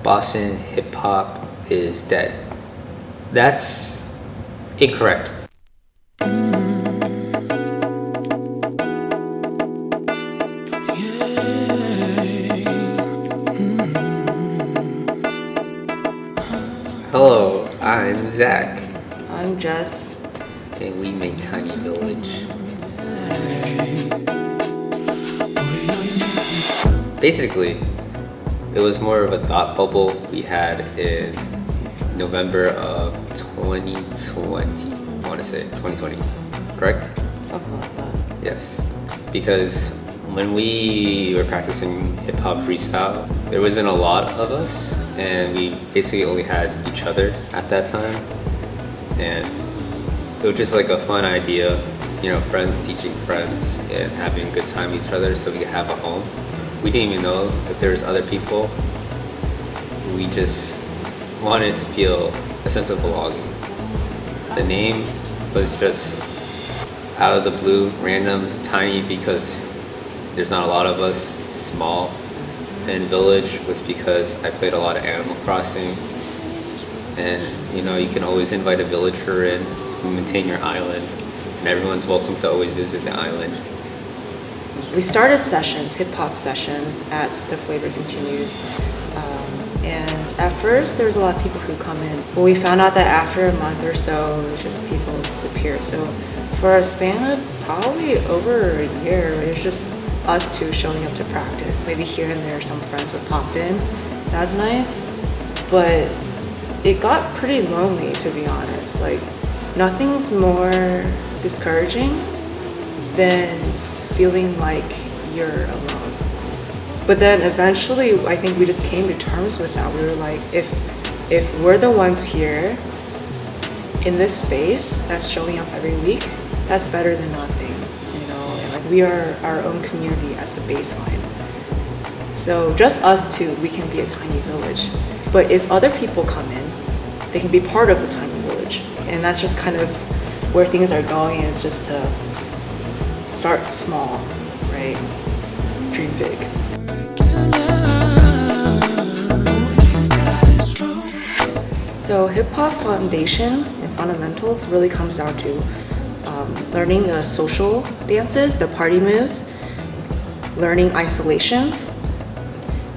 Boston hip hop is dead. That's incorrect. Hello, I'm Zach. I'm Jess. And we make Tiny Village. Basically, it was more of a thought bubble we had in November of 2020. I want to say 2020, correct? Something like that. Yes, because when we were practicing hip hop freestyle, there wasn't a lot of us, and we basically only had each other at that time. And it was just like a fun idea, you know, friends teaching friends and having a good time with each other so we could have a home. We didn't even know if there was other people. We just wanted to feel a sense of belonging. The name was just out of the blue, random, tiny, because there's not a lot of us, it's small. And Village was because I played a lot of Animal Crossing. And you know, you can always invite a villager in, maintain your island, and everyone's welcome to always visit the island. We started sessions, hip-hop sessions, at The Flavor Continues. And at first, there was a lot of people who come in. But we found out that after a month or so, just people disappeared. So for a span of probably over a year, it was just us two showing up to practice. Maybe here and there, some friends would pop in. That's nice. But it got pretty lonely, to be honest. Like, nothing's more discouraging than feeling like you're alone. But then eventually, I think we just came to terms with that. We were like, if we're the ones here in this space that's showing up every week, that's better than nothing, you know? And like, we are our own community at the baseline. So just us two, we can be a tiny village. But if other people come in, they can be part of the tiny village. And that's just kind of where things are going, is just to start small, right? Dream big. So hip hop foundation and fundamentals really comes down to learning the social dances, the party moves, learning isolations,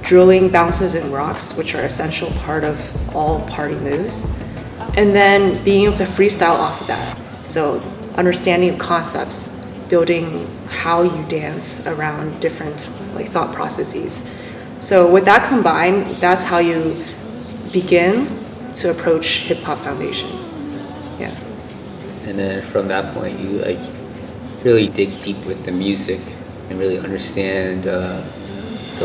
drilling bounces and rocks, which are essential part of all party moves, and then being able to freestyle off of that. So understanding concepts, building how you dance around different like thought processes. So with that combined, that's how you begin to approach hip hop foundation. Yeah. And then from that point, you like really dig deep with the music and really understand the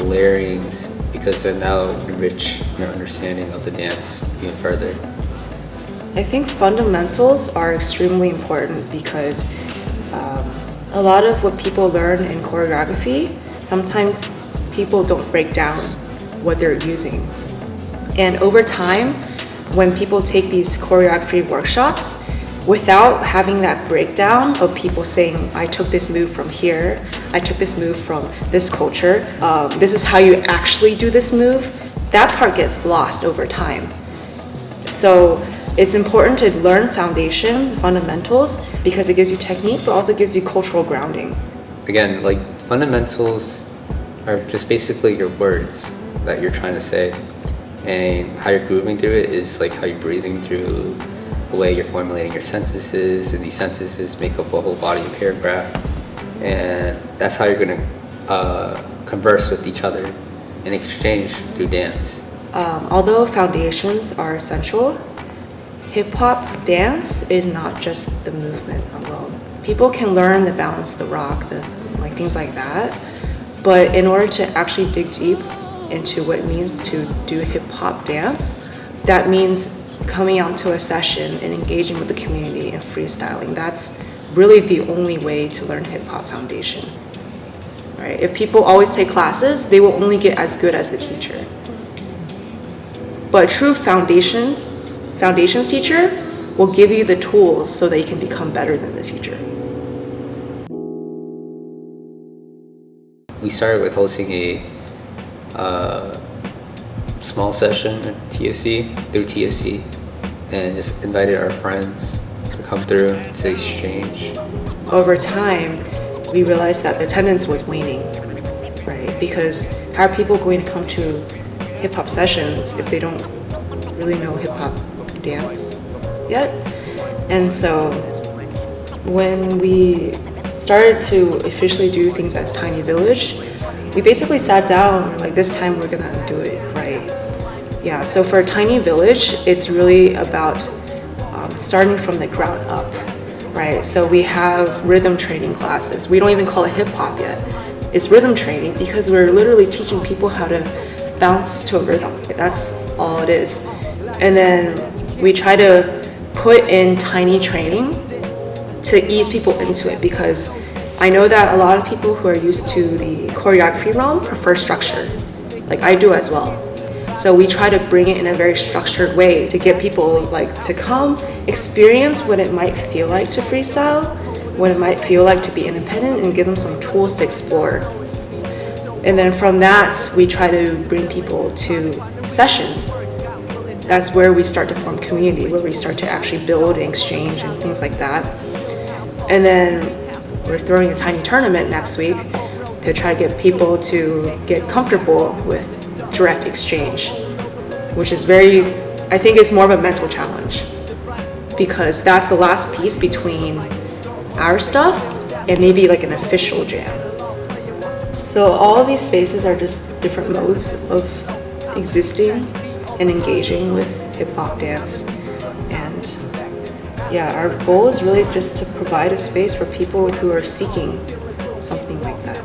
layerings, because then that'll enrich your understanding of the dance even further. I think fundamentals are extremely important because a lot of what people learn in choreography, sometimes people don't break down what they're using. And over time, when people take these choreography workshops, without having that breakdown of people saying, I took this move from here, I took this move from this culture, this is how you actually do this move, that part gets lost over time. So it's important to learn foundation, fundamentals, because it gives you technique, but also gives you cultural grounding. Again, like fundamentals are just basically your words that you're trying to say, and how you're grooving through it is like how you're breathing through the way you're formulating your sentences, and these sentences make up a whole body of paragraph, and that's how you're going to converse with each other and exchange through dance. Although foundations are essential, hip-hop dance is not just the movement alone. People can learn the bounce, the rock, like things like that, but in order to actually dig deep into what it means to do hip-hop dance, that means coming out to a session and engaging with the community and freestyling. That's really the only way to learn hip-hop foundation, right? If people always take classes, they will only get as good as the teacher. But a true foundations teacher will give you the tools so that you can become better than the teacher. We started with hosting a small session at TFC, through TFC, and just invited our friends to come through to exchange. Over time, we realized that attendance was waning, right? Because how are people going to come to hip hop sessions if they don't really know hip hop dance yet? And so when we started to officially do things as Tiny Village, we basically sat down, like, this time we're gonna do it right. Yeah, so for Tiny Village, it's really about starting from the ground up, right? So we have rhythm training classes. We don't even call it hip hop yet. It's rhythm training because we're literally teaching people how to bounce to a rhythm. That's all it is. And then we try to put in tiny training to ease people into it, because I know that a lot of people who are used to the choreography realm prefer structure, like I do as well. So we try to bring it in a very structured way to get people like to come experience what it might feel like to freestyle, what it might feel like to be independent, and give them some tools to explore. And then from that, we try to bring people to sessions. That's where we start to form community, where we start to actually build and exchange and things like that. And then we're throwing a tiny tournament next week to try to get people to get comfortable with direct exchange, which is I think it's more of a mental challenge, because that's the last piece between our stuff and maybe like an official jam. So all of these spaces are just different modes of existing and engaging with hip hop dance. And yeah, our goal is really just to provide a space for people who are seeking something like that.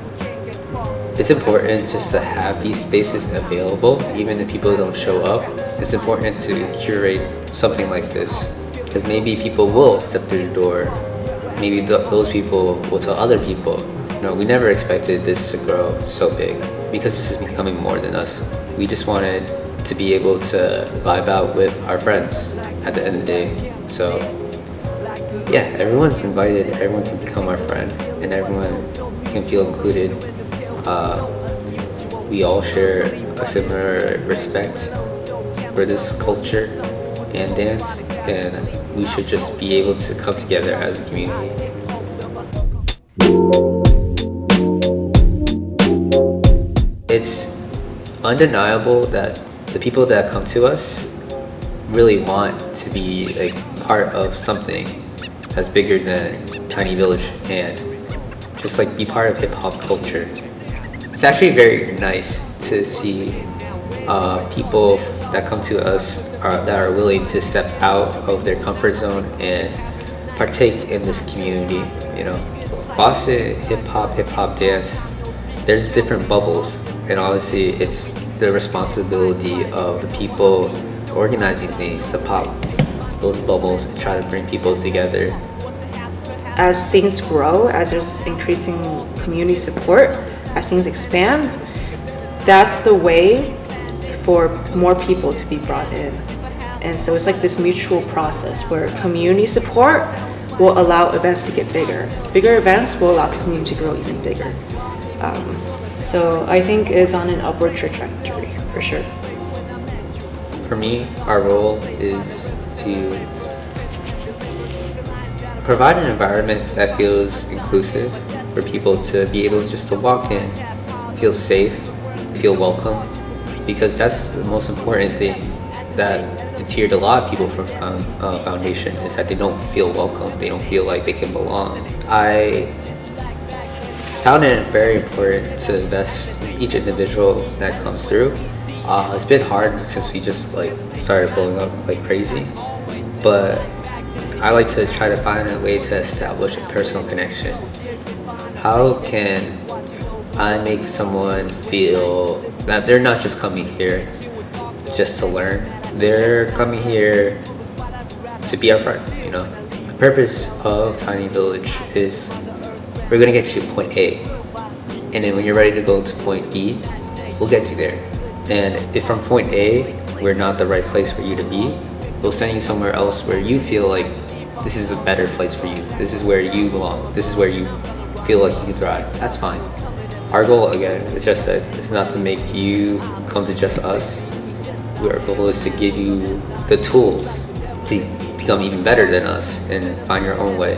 It's important just to have these spaces available, even if people don't show up. It's important to curate something like this, because maybe people will step through the door. Maybe those people will tell other people. We never expected this to grow so big, because this is becoming more than us. We just wanted to be able to vibe out with our friends at the end of the day. So yeah, everyone's invited, everyone can become our friend, and everyone can feel included. We all share a similar respect for this culture and dance, and we should just be able to come together as a community. It's undeniable that the people that come to us really want to be like part of something that's bigger than Tiny Village, and just like be part of hip hop culture. It's actually very nice to see people that come to us that are willing to step out of their comfort zone and partake in this community. Boston hip hop dance, there's different bubbles, and honestly it's the responsibility of the people organizing things to pop those bubbles and try to bring people together. As things grow, as there's increasing community support, as things expand, that's the way for more people to be brought in. And so it's like this mutual process where community support will allow events to get bigger. Bigger events will allow community to grow even bigger. So I think it's on an upward trajectory for sure. For me, our role is to provide an environment that feels inclusive for people to be able just to walk in, feel safe, feel welcome, because that's the most important thing that deterred a lot of people from Foundation, is that they don't feel welcome, they don't feel like they can belong. I found it very important to invest in each individual that comes through. It's been hard since we just started blowing up like crazy, but I like to try to find a way to establish a personal connection. How can I make someone feel that they're not just coming here just to learn, they're coming here to be our friend, The purpose of Tiny Village is we're gonna get you to point A, and then when you're ready to go to point B, we'll get you there. And if from point A, we're not the right place for you to be, we'll send you somewhere else where you feel like this is a better place for you. This is where you belong. This is where you feel like you can thrive. That's fine. Our goal, again, is just that it's not to make you come to just us. Our goal is to give you the tools to become even better than us and find your own way.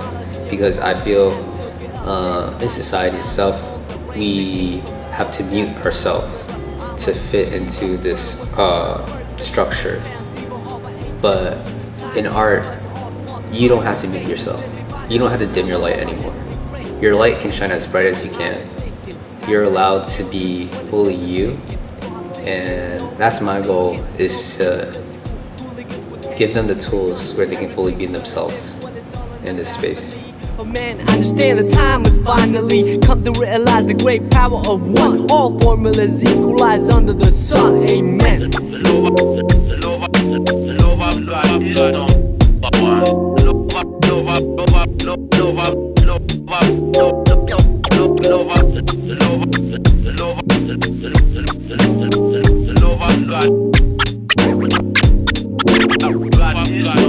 Because I feel in society itself, we have to mute ourselves to fit into this structure. But in art, you don't have to mute yourself. You don't have to dim your light anymore. Your light can shine as bright as you can. You're allowed to be fully you. And that's my goal, is to give them the tools where they can fully be themselves in this space. Oh man, understand the time has finally come to realize the great power of one. All formulas equalize under the sun. Amen. Love